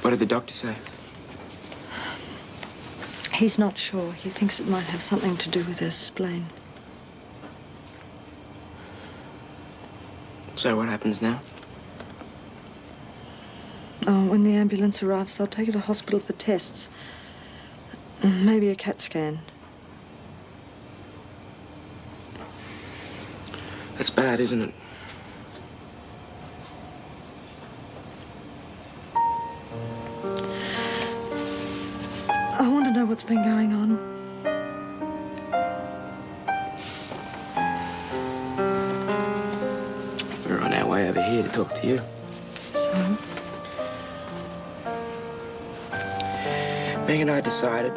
What did the doctor say? He's not sure. He thinks it might have something to do with her spleen. So what happens now? Oh, when the ambulance arrives, they'll take her to hospital for tests. Maybe a CAT scan. That's bad, isn't it? I want to know what's been going on. We're on our way over here to talk to you. So? Meg and I decided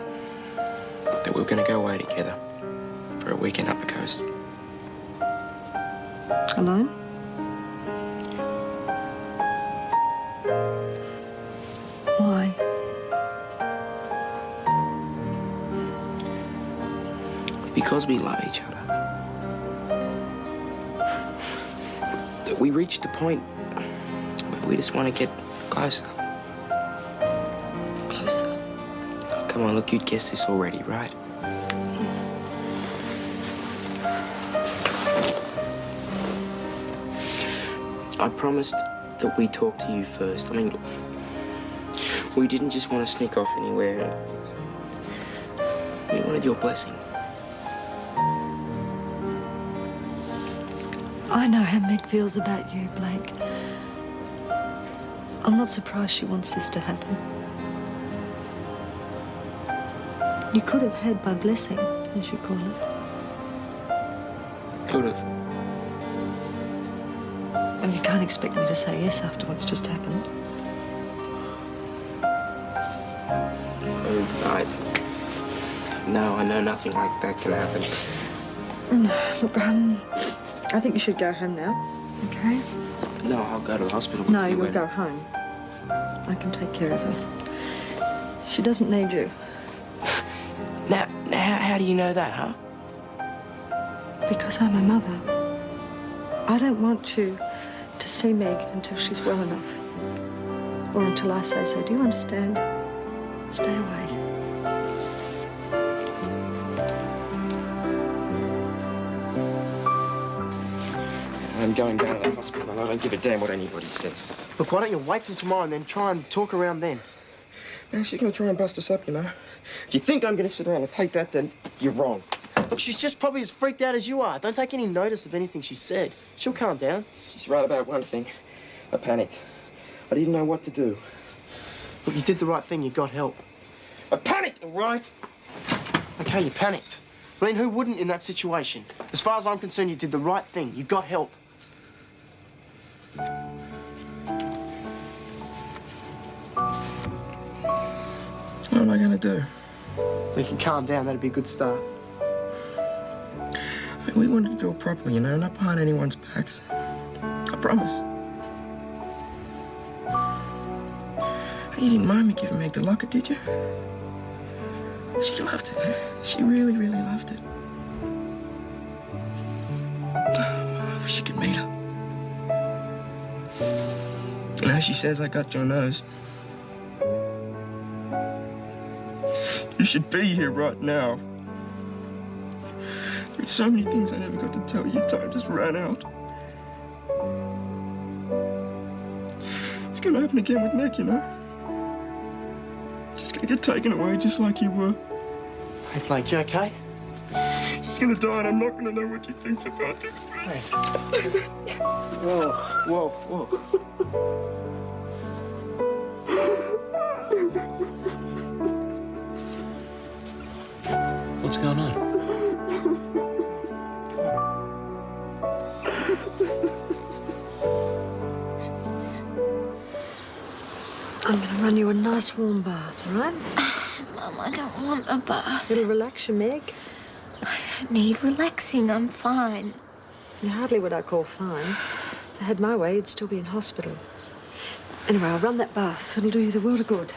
that we were going to go away together for a weekend up the coast. Alone? Why? Because we love each other. That we reached a point where we just want to get closer. Closer? Oh, come on, look, you'd guessed this already, right? Yes. I promised that we'd talk to you first. I mean, we didn't just want to sneak off anywhere. We wanted your blessing. I know how Meg feels about you, Blake. I'm not surprised she wants this to happen. You could have had my blessing, as you call it. Could have. And you can't expect me to say yes after what's just happened. No, I know nothing like that can happen. Look, I think you should go home now, okay? No, I'll go to the hospital. No, you'll go home. I can take care of her. She doesn't need you. Now, how do you know that, huh? Because I'm a mother. I don't want you to see Meg until she's well enough. Or until I say so. Do you understand? Stay away. I'm going down to the hospital and I don't give a damn what anybody says. Look, why don't you wait till tomorrow and then try and talk around then? Man, she's going to try and bust us up, you know. If you think I'm going to sit around and take that, then you're wrong. Look, she's just probably as freaked out as you are. Don't take any notice of anything she said. She'll calm down. She's right about one thing. I panicked. I didn't know what to do. Look, you did the right thing. You got help. I panicked, all right? Okay, you panicked. I mean, who wouldn't in that situation? As far as I'm concerned, you did the right thing. You got help. What am I going to do? We can calm down. That'd be a good start. I mean, we wanted to do it properly, you know, not behind anyone's backs. I promise. You didn't mind me giving Meg the locket, did you? She loved it. She really, really loved it. Oh, I wish you could meet her. Now she says I got your nose. You should be here right now. There's so many things I never got to tell you. Time just ran out. It's gonna happen again with Meg, you know? She's gonna get taken away just like you were. Hey, Blake, you okay? She's gonna die and I'm not gonna know what she thinks about it. Whoa, whoa, whoa. What's going on? I'm going to run you a nice warm bath, all right? Mum, I don't want a bath. It'll relax you, Meg. I don't need relaxing. I'm fine. You're hardly what I call fine. If I had my way, you'd still be in hospital. Anyway, I'll run that bath. It'll do you the world of good.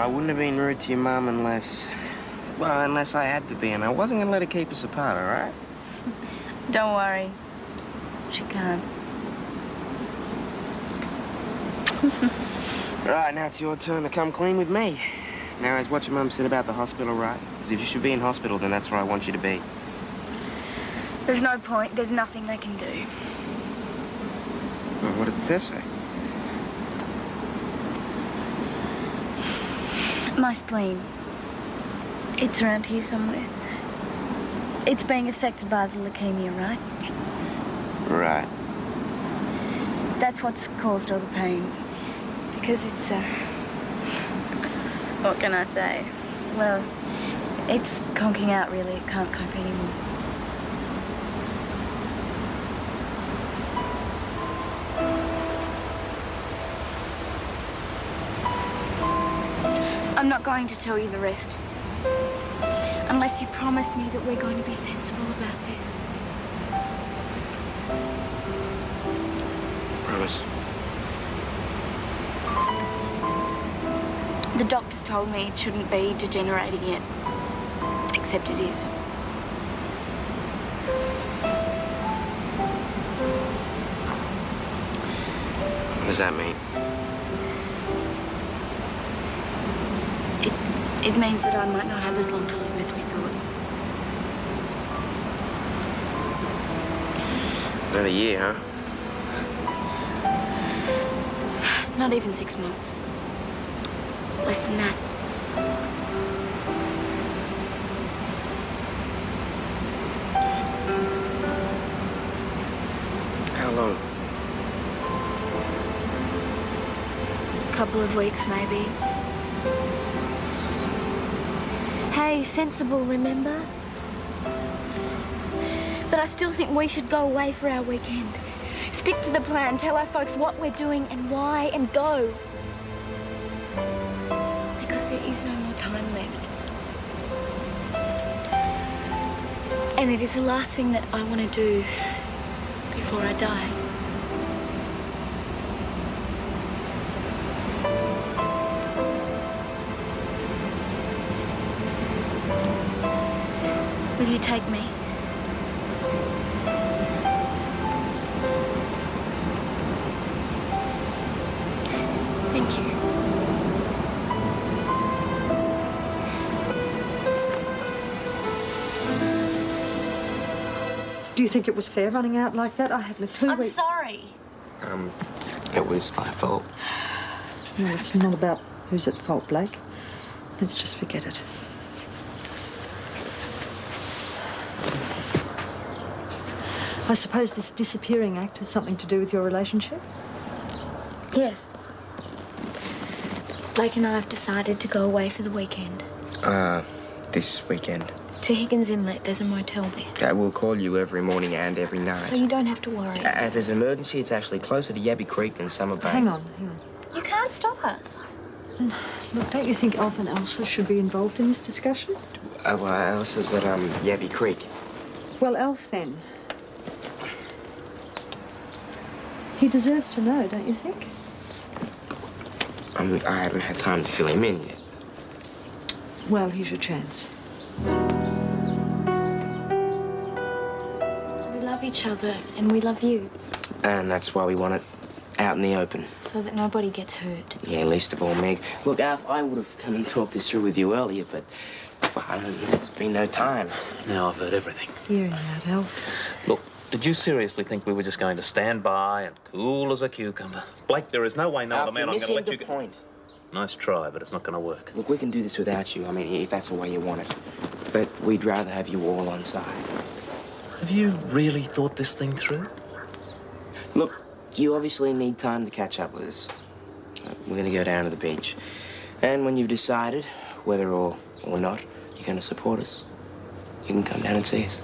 I wouldn't have been rude to your mum unless... Well, unless I had to be, and I wasn't gonna let her keep us apart, all right? Don't worry. She can't. Right, now it's your turn to come clean with me. Now, as what your mum said about the hospital, right? Because if you should be in hospital, then that's where I want you to be. There's no point. There's nothing they can do. Well, what did Tess say? My spleen. It's around here somewhere. It's being affected by the leukemia, right? Right. That's what's caused all the pain. Because it's, what can I say? Well, it's conking out, really. It can't cope anymore. I'm not going to tell you the rest. Unless you promise me that we're going to be sensible about this. Promise. The doctors told me it shouldn't be degenerating yet. Except it is. What does that mean? It means that I might not have as long to live as we thought. Not a year, huh? Not even 6 months. Less than that. How long? Couple of weeks, maybe. Hey, sensible, remember? But I still think we should go away for our weekend. Stick to the plan, tell our folks what we're doing and why, and go. Because there is no more time left. And it is the last thing that I want to do before I die. Will you take me? Thank you. Do you think it was fair running out like that? I haven't a clue. I'm sorry. It was my fault. No, it's not about who's at fault, Blake. Let's just forget it. I suppose this disappearing act has something to do with your relationship? Yes. Blake and I have decided to go away for the weekend. This weekend. To Higgins Inlet. There's a motel there. We'll call you every morning and every night. So you don't have to worry. If there's an emergency, it's actually closer to Yabby Creek than Summer Bay. Hang on. You can't stop us. Look, don't you think Alf and Elsa should be involved in this discussion? Well, Elsa's at, Yabby Creek. Well, Alf, then. He deserves to know, don't you think? I haven't had time to fill him in yet. Well, here's your chance. We love each other and we love you. And that's why we want it out in the open. So that nobody gets hurt. Yeah, least of all Meg. Look, Alf, I would have come and talked this through with you earlier, but there's been no time. Now I've heard everything. Hearing that, Alf. Look, did you seriously think we were just going to stand by and cool as a cucumber? Blake, there is no way, no Alf, other man you're I'm going to let missing you the go. point. Nice try, but it's not going to work. Look, we can do this without you. I mean, if that's the way you want it. But we'd rather have you all on side. Have you really thought this thing through? Look, you obviously need time to catch up with us. We're going to go down to the beach. And when you've decided whether or not you're going to support us, you can come down and see us.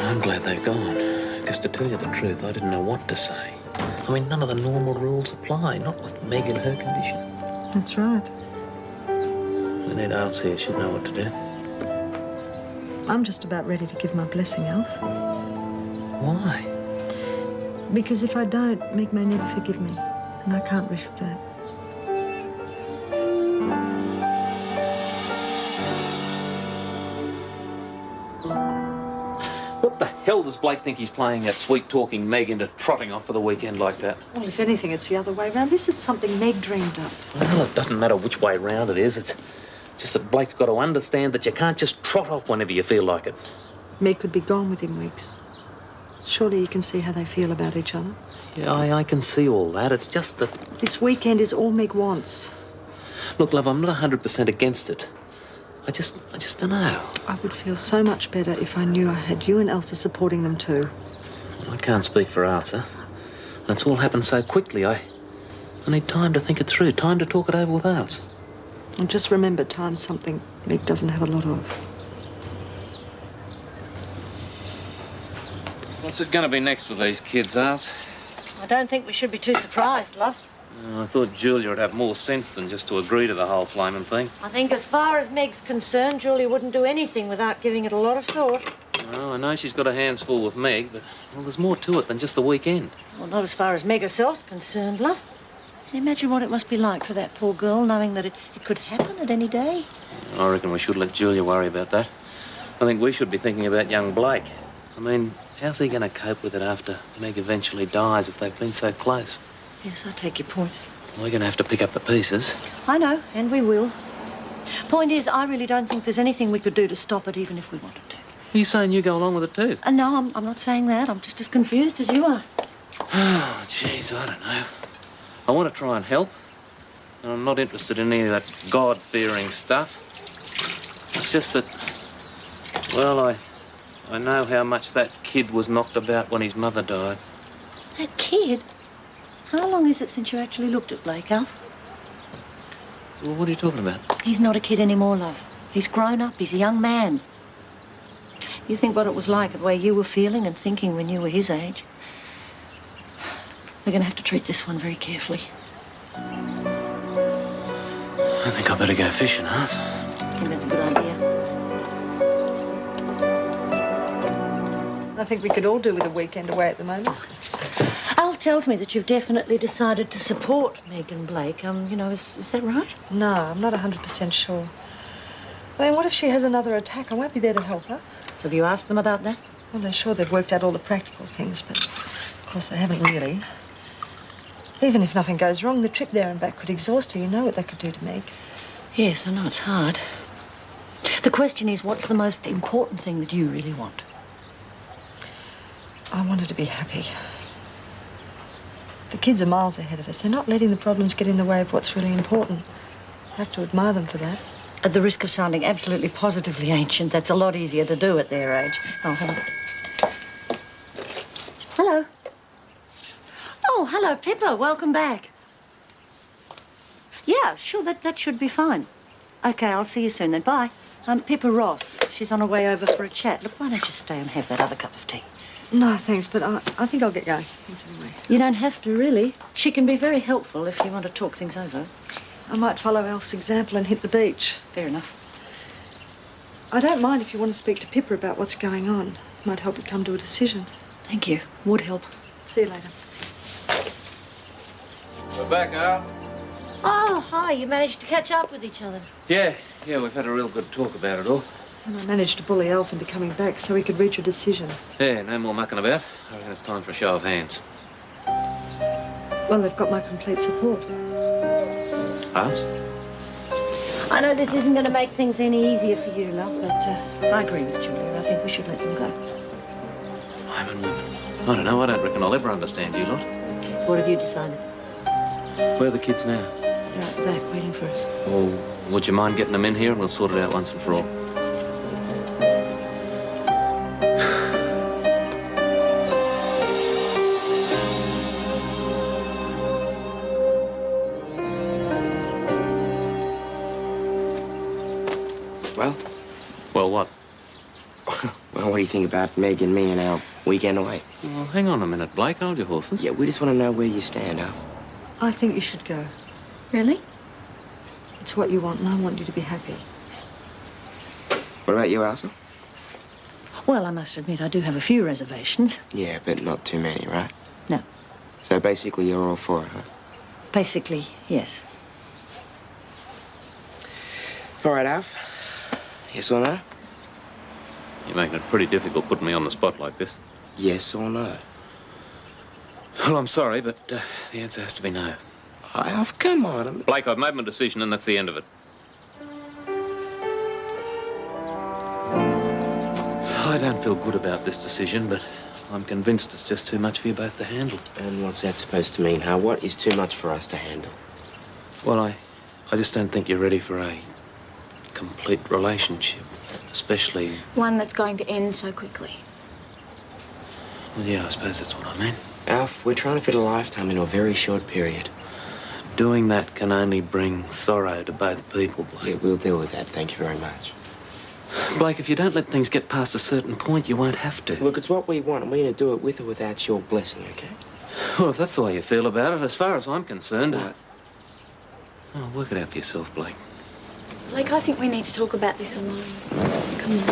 I'm glad they've gone. Because to tell you the truth, I didn't know what to say. I mean, none of the normal rules apply, not with Meg and her condition. That's right. Anita else here should know what to do. I'm just about ready to give my blessing, Alf. Why? Because if I don't, Meg may never forgive me, and I can't risk that. What the hell does Blake think he's playing that sweet-talking Meg into trotting off for the weekend like that? Well, if anything, it's the other way round. This is something Meg dreamed up. Well, it doesn't matter which way round it is. It's just that Blake's got to understand that you can't just trot off whenever you feel like it. Meg could be gone within weeks. Surely you can see how they feel about each other. Yeah, I can see all that. It's just that... This weekend is all Meg wants. Look, love, I'm not 100% against it. I just don't know. I would feel so much better if I knew I had you and Elsa supporting them too. I can't speak for Elsa. And it's all happened so quickly. I need time to think it through, time to talk it over with Elsa. And just remember, time's something Meg doesn't have a lot of. What's it going to be next with these kids, Alf? I don't think we should be too surprised, love. I thought Julia would have more sense than just to agree to the whole flaming thing. I think as far as Meg's concerned, Julia wouldn't do anything without giving it a lot of thought. Well, I know she's got her hands full with Meg, but, well, there's more to it than just the weekend. Well, not as far as Meg herself's concerned, love. Can you imagine what it must be like for that poor girl, knowing that it could happen at any day? I reckon we should let Julia worry about that. I think we should be thinking about young Blake. I mean, how's he going to cope with it after Meg eventually dies if they've been so close? Yes, I take your point. We're going to have to pick up the pieces. I know, and we will. Point is, I really don't think there's anything we could do to stop it, even if we wanted to. Are you saying you go along with it too? No, I'm not saying that. I'm just as confused as you are. Oh, jeez, I don't know. I want to try and help. And I'm not interested in any of that God-fearing stuff. It's just that, well, I know how much that kid was knocked about when his mother died. That kid? How long is it since you actually looked at Blake, Alf? Well, what are you talking about? He's not a kid anymore, love. He's grown up. He's a young man. You think what it was like, the way you were feeling and thinking when you were his age. We're going to have to treat this one very carefully. I think I better go fishing, Art. I think that's a good idea. I think we could all do with a weekend away at the moment. Al tells me that you've definitely decided to support Meg and Blake. Is that right? No, I'm not 100% sure. I mean, what if she has another attack? I won't be there to help her. So have you asked them about that? Well, they're sure they've worked out all the practical things, but of course they haven't really. Even if nothing goes wrong, the trip there and back could exhaust her. You know what they could do to Meg. Yes, I know it's hard. The question is, what's the most important thing that you really want? I want her to be happy. The kids are miles ahead of us. They're not letting the problems get in the way of what's really important. I have to admire them for that. At the risk of sounding absolutely positively ancient, that's a lot easier to do at their age. Oh, hello. Hello. Oh, hello, Pippa. Welcome back. Yeah, sure, that should be fine. OK, I'll see you soon then. Bye. Pippa Ross. She's on her way over for a chat. Look, why don't you stay and have that other cup of tea? No, thanks, but I think I'll get going. Thanks anyway. You don't have to, really. She can be very helpful if you want to talk things over. I might follow Alf's example and hit the beach. Fair enough. I don't mind if you want to speak to Pippa about what's going on. It might help you come to a decision. Thank you. Would help. See you later. We're back, Alf. Oh, hi. You managed to catch up with each other. Yeah, we've had a real good talk about it all. And I managed to bully Alf into coming back so we could reach a decision. Yeah, no more mucking about. I reckon it's time for a show of hands. Well, they've got my complete support. Alf? I know this isn't going to make things any easier for you, love, but I agree with Julia. I think we should let them go. Women. I don't know. I don't reckon I'll ever understand you lot. So what have you decided? Where are the kids now? They're out the back waiting for us. Well, would you mind getting them in here and we'll sort it out once and for all? Well? Well, what? Well, what do you think about Meg and me and our weekend away? Well, hang on a minute, Blake. Hold your horses. Yeah, we just want to know where you stand, Al. I think you should go. Really? It's what you want, and I want you to be happy. What about you, Elsa? Well, I must admit, I do have a few reservations. Yeah, but not too many, right? No. So basically you're all for it, huh? Basically, yes. All right, Alf. Yes or no? You're making it pretty difficult putting me on the spot like this. Yes or no? Well, I'm sorry, but the answer has to be no. Alf, come on. Blake, I've made my decision and that's the end of it. I don't feel good about this decision, but I'm convinced it's just too much for you both to handle. And what's that supposed to mean, huh? What is too much for us to handle? Well, I just don't think you're ready for a complete relationship, especially... One that's going to end so quickly. Well, yeah, I suppose that's what I mean. Alf, we're trying to fit a lifetime into a very short period. Doing that can only bring sorrow to both people, Blake. Yeah, we'll deal with that. Thank you very much. Blake, if you don't let things get past a certain point, you won't have to. Look, it's what we want, and we're going to do it with or without your blessing, okay? Well, if that's the way you feel about it, as far as I'm concerned... What? Oh, work it out for yourself, Blake. Blake, I think we need to talk about this alone. Come on.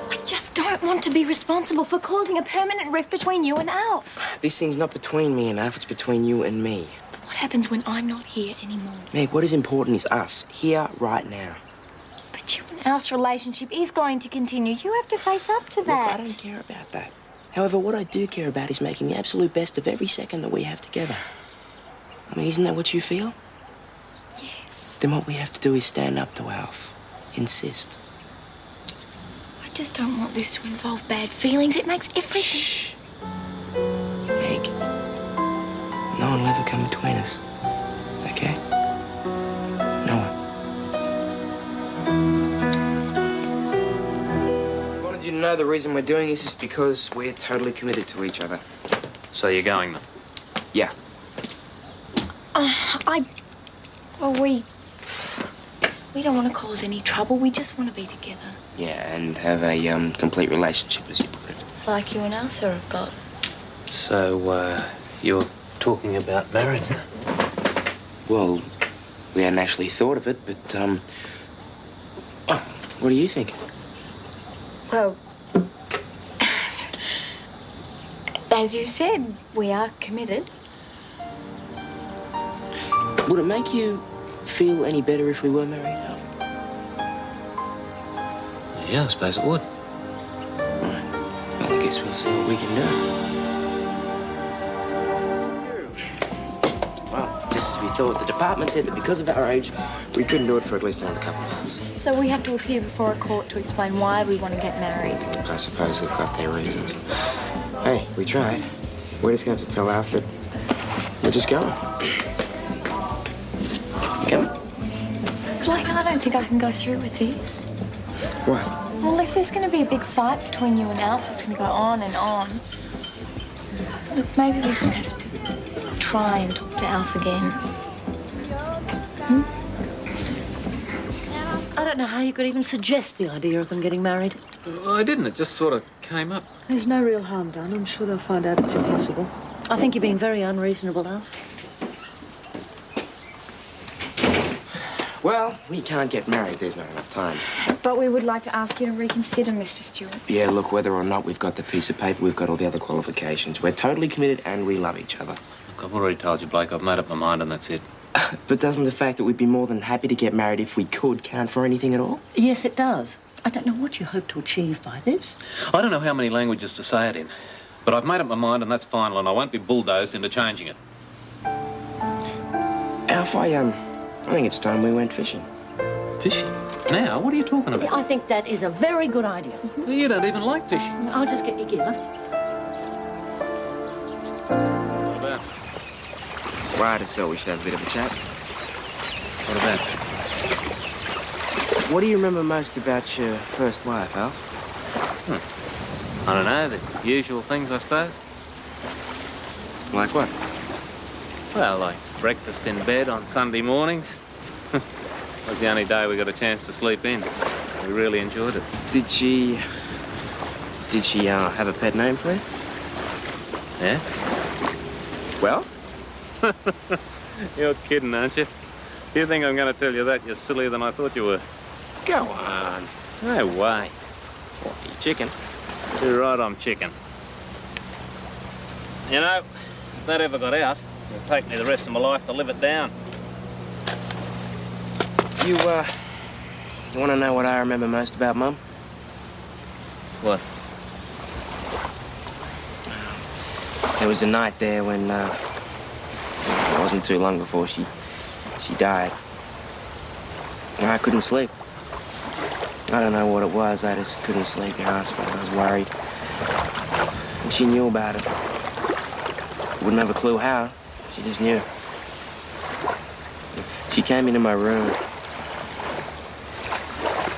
I just don't want to be responsible for causing a permanent rift between you and Alf. This thing's not between me and Alf, it's between you and me. What happens when I'm not here anymore? Meg, what is important is us, here, right now. But you and Alf's relationship is going to continue. You have to face up to that. Look, I don't care about that. However, what I do care about is making the absolute best of every second that we have together. I mean, isn't that what you feel? Yes. Then what we have to do is stand up to Alf. Insist. I just don't want this to involve bad feelings. It makes everything... Shh. Meg. No one will ever come between us. Okay? No one. I wanted you to know the reason we're doing this is because we're totally committed to each other. So you're going then? Yeah. Well, we don't want to cause any trouble. We just want to be together. Yeah, and have a complete relationship, as you put it. Like you and Elsa have got. So, you're talking about marriage then? Well, we hadn't actually thought of it, but, oh, what do you think? Well, as you said, we are committed. Would it make you feel any better if we were married, Alf? Yeah, I suppose it would. Right. Well, I guess we'll see what we can do. Well, just as we thought, the department said that because of our age, we couldn't do it for at least another couple of months. So we have to appear before a court to explain why we want to get married. I suppose they've got their reasons. Hey, we tried. We're just going to have to tell Alf that we're just going. Come on. Blake, I don't think I can go through with this. What? Well, if there's going to be a big fight between you and Alf, it's going to go on and on. Look, maybe we just have to try and talk to Alf again. I don't know how you could even suggest the idea of them getting married. I didn't. It just sort of came up. There's no real harm done. I'm sure they'll find out it's impossible. I think you're being very unreasonable, Alf. Well, we can't get married. There's not enough time. But we would like to ask you to reconsider, Mr. Stewart. Yeah, look, whether or not we've got the piece of paper, we've got all the other qualifications. We're totally committed and we love each other. Look, I've already told you, Blake. I've made up my mind and that's it. But doesn't the fact that we'd be more than happy to get married if we could count for anything at all? Yes, it does. I don't know what you hope to achieve by this. I don't know how many languages to say it in, but I've made up my mind and that's final and I won't be bulldozed into changing it. Alf, I think it's time we went fishing. Fishing? Now? What are you talking about? I think that is a very good idea. Well, you don't even like fishing. I'll just get your gear. What about? Right, so we should have a bit of a chat. What about? What do you remember most about your first wife, Alf? I don't know, the usual things, I suppose. Like what? Well, like breakfast in bed on Sunday mornings. Was the only day we got a chance to sleep in. We really enjoyed it. Did she have a pet name for you? Yeah? Well? You're kidding, aren't you? If you think I'm going to tell you that, you're sillier than I thought you were. Go on. No way. What, you chicken? You're right, I'm chicken. You know, if that ever got out, it'll take me the rest of my life to live it down. You want to know what I remember most about Mum? What? There was a night there when, it wasn't too long before she died. And I couldn't sleep. I don't know what it was, I just couldn't sleep, I suppose I was worried. And she knew about it. Wouldn't have a clue how, she just knew. She came into my room.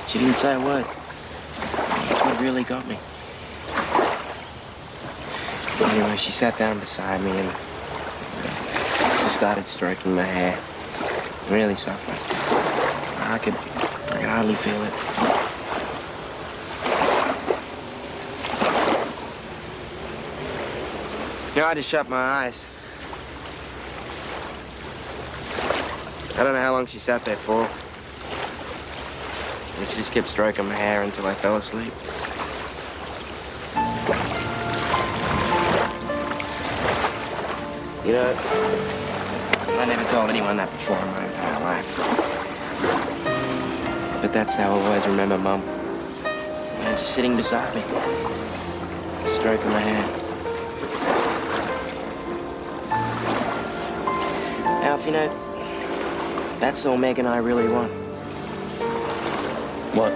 She didn't say a word. That's what really got me. Anyway, she sat down beside me and just started stroking my hair. Really softly. I could hardly feel it. You know, I just shut my eyes. I don't know how long she sat there for. And she just kept stroking my hair until I fell asleep. You know, I never told anyone that before in my entire life. But that's how I always remember Mum. You know, just sitting beside me, stroking my hair. Alf, you know, that's all Meg and I really want. What?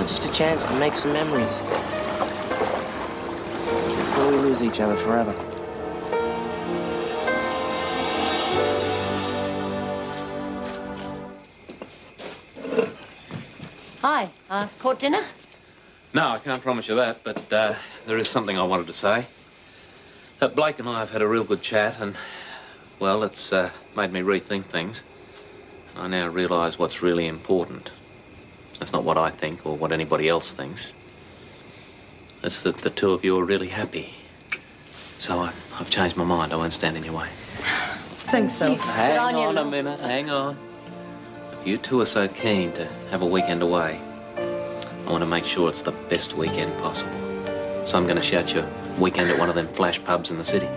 Just a chance to make some memories. Before we lose each other forever. Hi, caught dinner? No, I can't promise you that, but there is something I wanted to say. Blake and I have had a real good chat, and, well, it's made me rethink things. I now realise what's really important. It's not what I think or what anybody else thinks. It's that the two of you are really happy. So I've changed my mind. I won't stand in your way. Thanks, though. Hang on a minute, hang on. If you two are so keen to have a weekend away, I want to make sure it's the best weekend possible. So I'm going to shout you a weekend at one of them flash pubs in the city.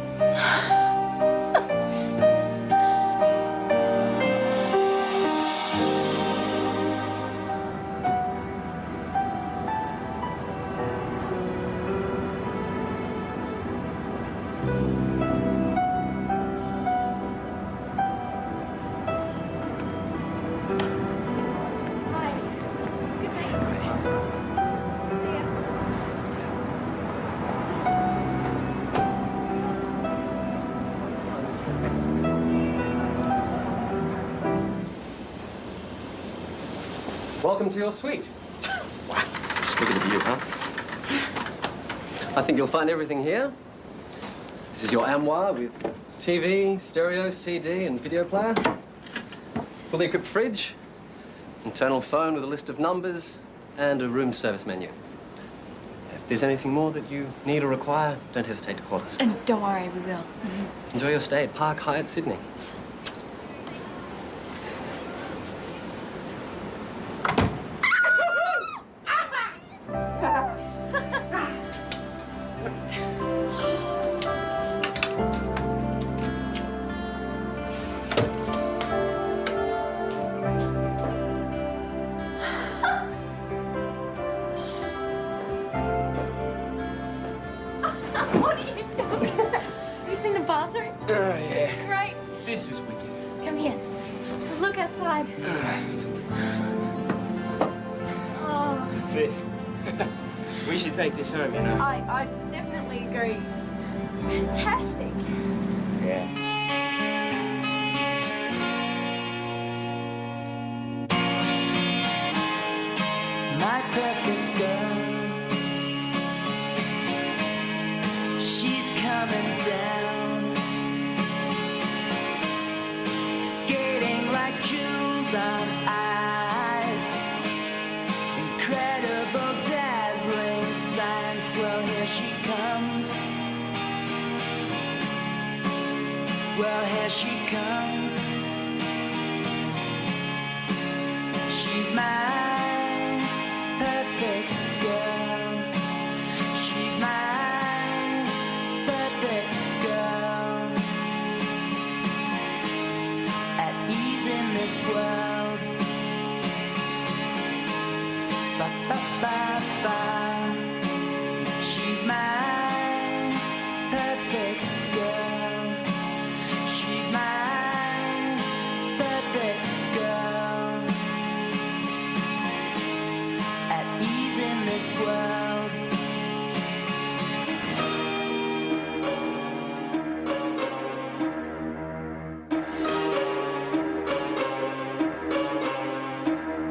Welcome to your suite. Wow, just look at the view, huh? I think you'll find everything here. This is your armoire with TV, stereo, CD, and video player. Fully equipped fridge, internal phone with a list of numbers, and a room service menu. If there's anything more that you need or require, don't hesitate to call us. And don't worry, we will. Enjoy your stay at Park Hyatt, Sydney. What are you doing? Have you seen the bathroom? Yeah. It's great. This is wicked. Come here. Look outside. Oh, This. We should take this home, you know. I definitely agree. It's fantastic. Yeah. My perfect girl, she's coming down, skating like jewels on ice, incredible, dazzling science. Well, here she comes. this world. Ba ba ba ba. She's my perfect girl. She's my perfect girl. At ease in this world.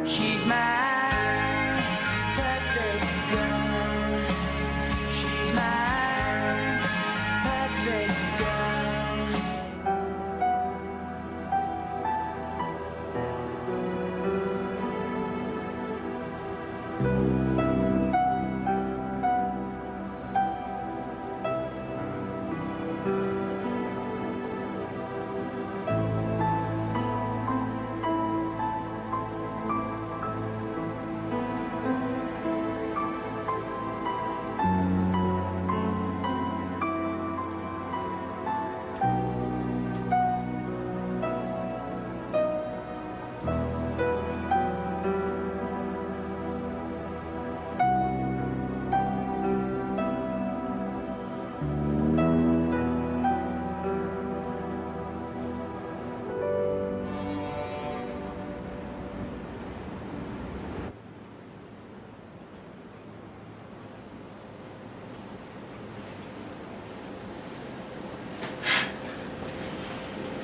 She's my perfect girl. She's my perfect girl.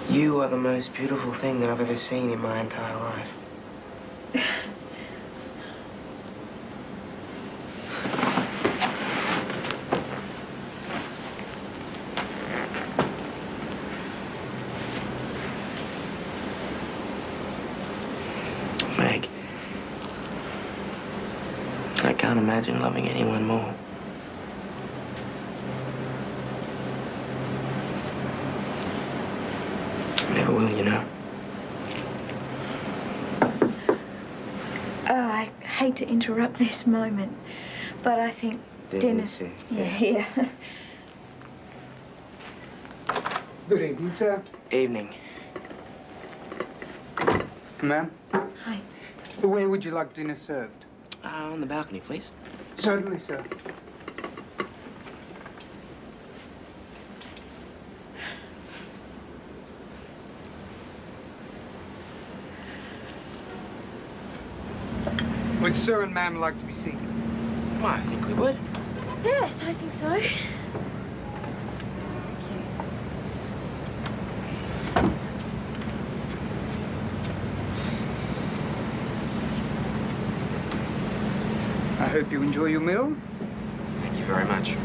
You are the most beautiful thing that I've ever seen in my entire life. Meg, I can't imagine loving anyone more. Never will, you know. Oh, I hate to interrupt this moment, but I think dinner's... Yeah. Good evening, sir. Evening. Ma'am, Hi. where would you like dinner served? On the balcony, please. Certainly, sir. Would sir and ma'am like to be seated? Well, I think we would. Yes, I think so. I hope you enjoy your meal. Thank you very much.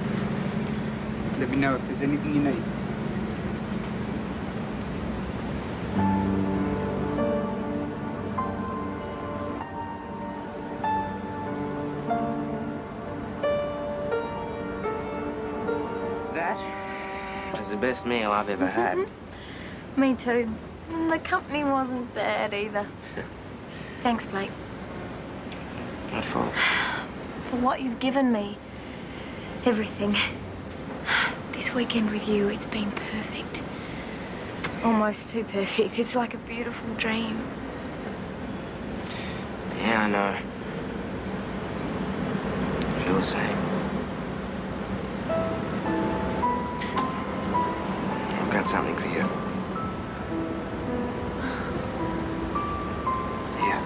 Let me know if there's anything you need. That was the best meal I've ever had. Me too. And the company wasn't bad either. Thanks, Blake, My fault. for what you've given me. Everything. This weekend with you, it's been perfect. Almost too perfect. It's like a beautiful dream. Yeah, I know. I feel the same. I've got something for you. Here.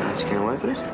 Aren't you gonna open it?